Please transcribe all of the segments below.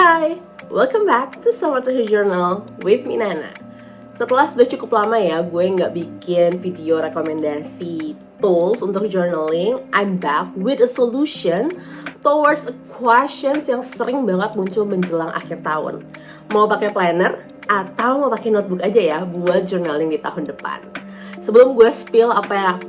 Hai, welcome back to Summer Treasure Journal with me Nana. Setelah sudah cukup lama ya gue nggak bikin video rekomendasi tools untuk journaling, I'm back with a solution towards a questions yang sering banget muncul menjelang akhir tahun. Mau pakai planner atau mau pakai notebook aja ya buat journaling di tahun depan. Sebelum gue spill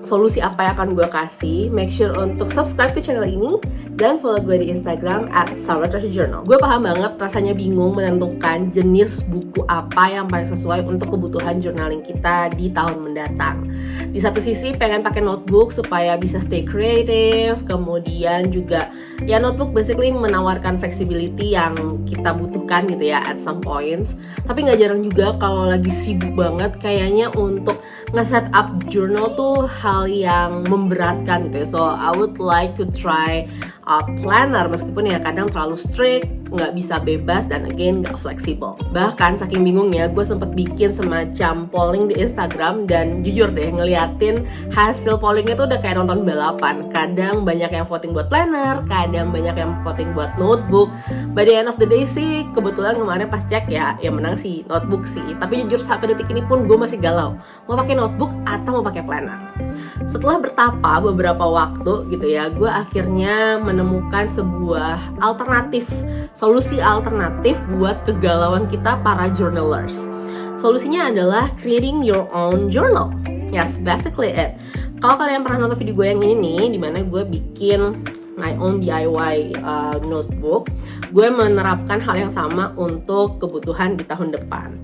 solusi apa yang akan gue kasih, make sure untuk subscribe ke channel ini dan follow gue di Instagram @summertreasurejournal. Gue paham banget rasanya bingung menentukan jenis buku apa yang paling sesuai untuk kebutuhan journaling kita di tahun mendatang. Di satu sisi pengen pakai notebook supaya bisa stay creative, kemudian juga ya notebook basically menawarkan flexibility yang kita butuhkan gitu ya at some points. Tapi nggak jarang juga kalau lagi sibuk banget kayaknya untuk nge-set up journal tuh hal yang memberatkan gitu ya. So I would like to try a planner meskipun ya kadang terlalu strict, nggak bisa bebas dan again nggak fleksibel. Bahkan saking bingungnya gue sempet bikin semacam polling di Instagram dan jujur deh ngeliatin hasil pollingnya tuh udah kayak nonton balapan. Kadang banyak yang voting buat planner, kadang banyak yang voting buat notebook. By the end of the day sih kebetulan kemarin pas cek ya yang menang sih notebook sih. Tapi jujur sampai detik ini pun gue masih galau mau pakai notebook atau mau pakai planner. Setelah bertapa beberapa waktu gitu ya, gue akhirnya menemukan sebuah solusi alternatif buat kegalauan kita para journalers. Solusinya adalah creating your own journal. Yes, basically it. Kalau kalian pernah nonton video gue yang ini nih, dimana gue bikin my own DIY notebook, gue menerapkan hal yang sama untuk kebutuhan di tahun depan.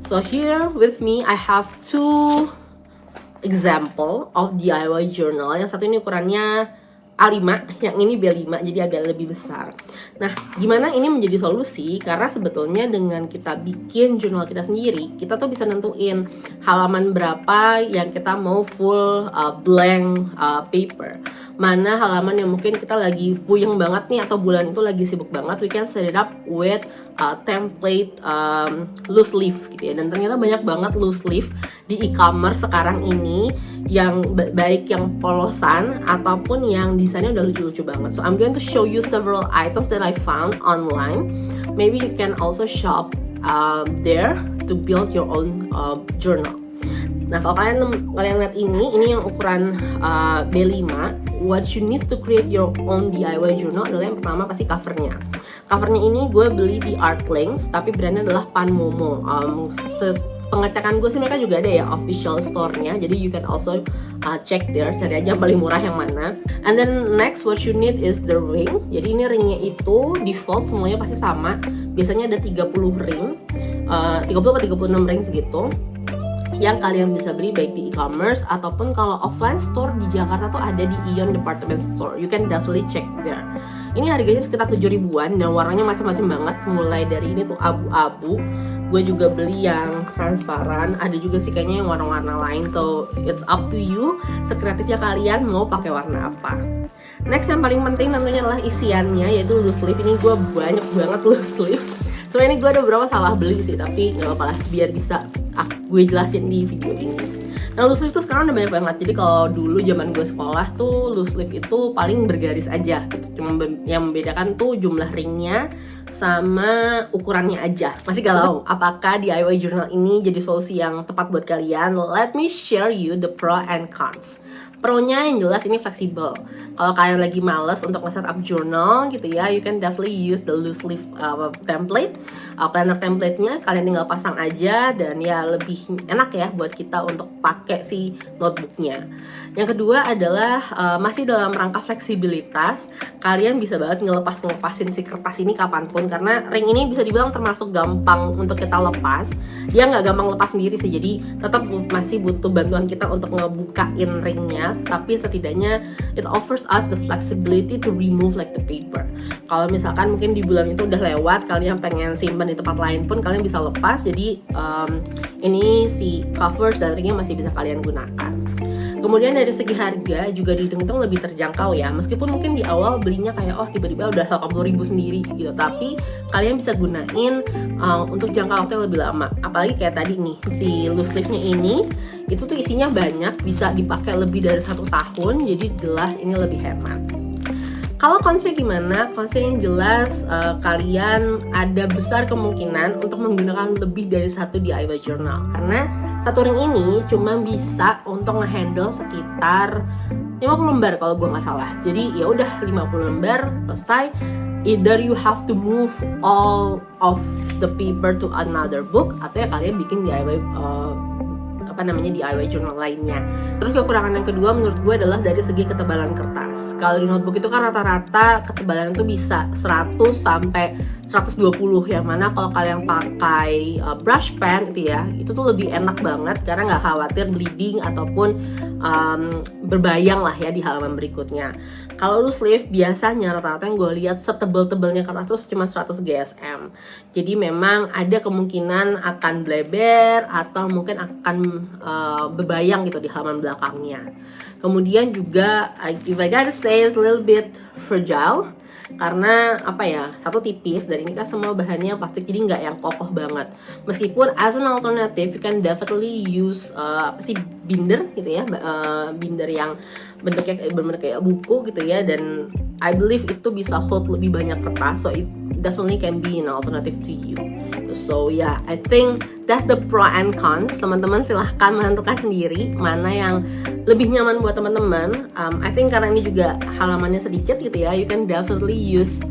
So here with me I have two example of DIY journal. Yang satu ini ukurannya A5, yang ini B5, jadi agak lebih besar. Nah, gimana ini menjadi solusi? Karena sebetulnya dengan kita bikin jurnal kita sendiri, kita tuh bisa nentuin halaman berapa yang kita mau full blank paper. Mana halaman yang mungkin kita lagi puyeng banget nih atau bulan itu lagi sibuk banget, we can set it up with template loose leaf gitu ya. Dan ternyata banyak banget loose leaf di e-commerce sekarang ini yang baik yang polosan ataupun yang desainnya udah lucu-lucu banget. So I'm going to show you several items that I found online. Maybe you can also shop there to build your own journal. Nah, kalau kalian lihat ini yang ukuran B5, what you need to create your own DIY journal adalah yang pertama pasti covernya. Covernya ini gue beli di Artlinks, tapi brandnya adalah Panmomo. Pengecekan gue sih mereka juga ada ya official store-nya, jadi you can also check there, cari aja paling murah yang mana. And then next what you need is the ring. Jadi ini ringnya itu default semuanya pasti sama. Biasanya ada 30 ring, 30 atau 36 ring segitu yang kalian bisa beli baik di e-commerce ataupun kalau offline store di Jakarta tuh ada di Ion Department Store. You can definitely check there. Ini harganya sekitar 7 ribuan dan warnanya macam-macam banget, mulai dari ini tuh abu-abu. Gue juga beli yang transparan, ada juga sih kayaknya yang warna-warna lain. So it's up to you, sekreatifnya kalian mau pakai warna apa. Next yang paling penting tentunya adalah isiannya, yaitu loose leaf. Ini gue banyak banget loose leaf. Sebenarnya ini gue ada beberapa salah beli sih, tapi nggak apa-apa lah, biar bisa gue jelasin di video ini. Nah, loose leaf tuh sekarang udah banyak banget. Jadi kalau dulu zaman gue sekolah tuh loose leaf itu paling bergaris aja gitu. Cuma yang membedakan tuh jumlah ringnya sama ukurannya aja. Masih galau apakah DIY journal ini jadi solusi yang tepat buat kalian? Let me share you the pro and cons. Pro-nya yang jelas ini fleksibel. Kalau kalian lagi males untuk nge-set up journal gitu ya, you can definitely use the loose leaf template. Planner template-nya kalian tinggal pasang aja dan ya lebih enak ya buat kita untuk pakai si notebook-nya. Yang kedua adalah masih dalam rangka fleksibilitas. Kalian bisa banget ngelepasin si kertas ini kapanpun, karena ring ini bisa dibilang termasuk gampang untuk kita lepas. Dia nggak gampang lepas sendiri sih, jadi tetap masih butuh bantuan kita untuk ngebukain ringnya. Tapi setidaknya it offers us the flexibility to remove like the paper. Kalau misalkan mungkin di bulan itu udah lewat, kalian pengen simpan di tempat lain pun kalian bisa lepas. Jadi ini si covers dan ringnya masih bisa kalian gunakan. Kemudian dari segi harga juga dihitung-hitung lebih terjangkau ya. Meskipun mungkin di awal belinya kayak tiba-tiba udah 80 ribu sendiri gitu, tapi kalian bisa gunain untuk jangka waktu yang lebih lama. Apalagi kayak tadi nih, si loose leaf-nya ini itu tuh isinya banyak, bisa dipakai lebih dari 1 tahun, jadi jelas ini lebih hemat. Kalau konsep gimana? Konsep yang jelas kalian ada besar kemungkinan untuk menggunakan lebih dari satu DIY journal, karena satu ring ini cuma bisa untuk ngehandle sekitar 50 lembar kalau gue nggak salah. Jadi ya udah 50 lembar selesai. Either you have to move all of the paper to another book, atau ya kalian bikin DIY DIY journal lainnya. Terus kekurangan yang kedua menurut gue adalah dari segi ketebalan kertas. Kalau di notebook itu kan rata-rata ketebalan itu bisa 100 sampai 120, yang mana kalau kalian pakai brush pen itu ya, itu tuh lebih enak banget karena nggak khawatir bleeding ataupun berbayang lah ya di halaman berikutnya. Kalau loose leaf biasanya rata-rata yang gue lihat setebel-tebelnya kertas tuh cuma 100 GSM. Jadi memang ada kemungkinan akan bleber atau mungkin akan berbayang gitu di halaman belakangnya. Kemudian juga if I gotta say it's a little bit fragile, karena satu tipis, dan ini kan semua bahannya plastik jadi nggak yang kokoh banget. Meskipun as an alternative you can definitely use binder gitu ya, binder yang bentuknya bener-bener kayak buku gitu ya, dan I believe itu bisa hold lebih banyak kertas, so it definitely can be an alternative to you. So yeah, I think that's the pro and cons. Teman-teman silahkan menentukan sendiri mana yang lebih nyaman buat teman-teman. I think karena ini juga halamannya sedikit gitu ya, you can definitely use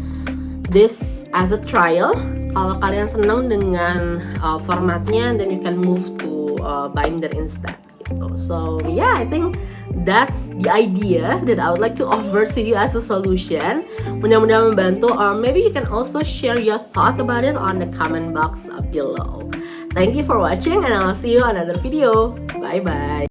this as a trial. Kalau kalian senang dengan formatnya, then you can move to binder instead gitu. So yeah, I think that's the idea that I would like to offer to you as a solution. Mudah-mudahan membantu, or maybe you can also share your thought about it on the comment box below. Thank you for watching, and I'll see you on another video. Bye bye.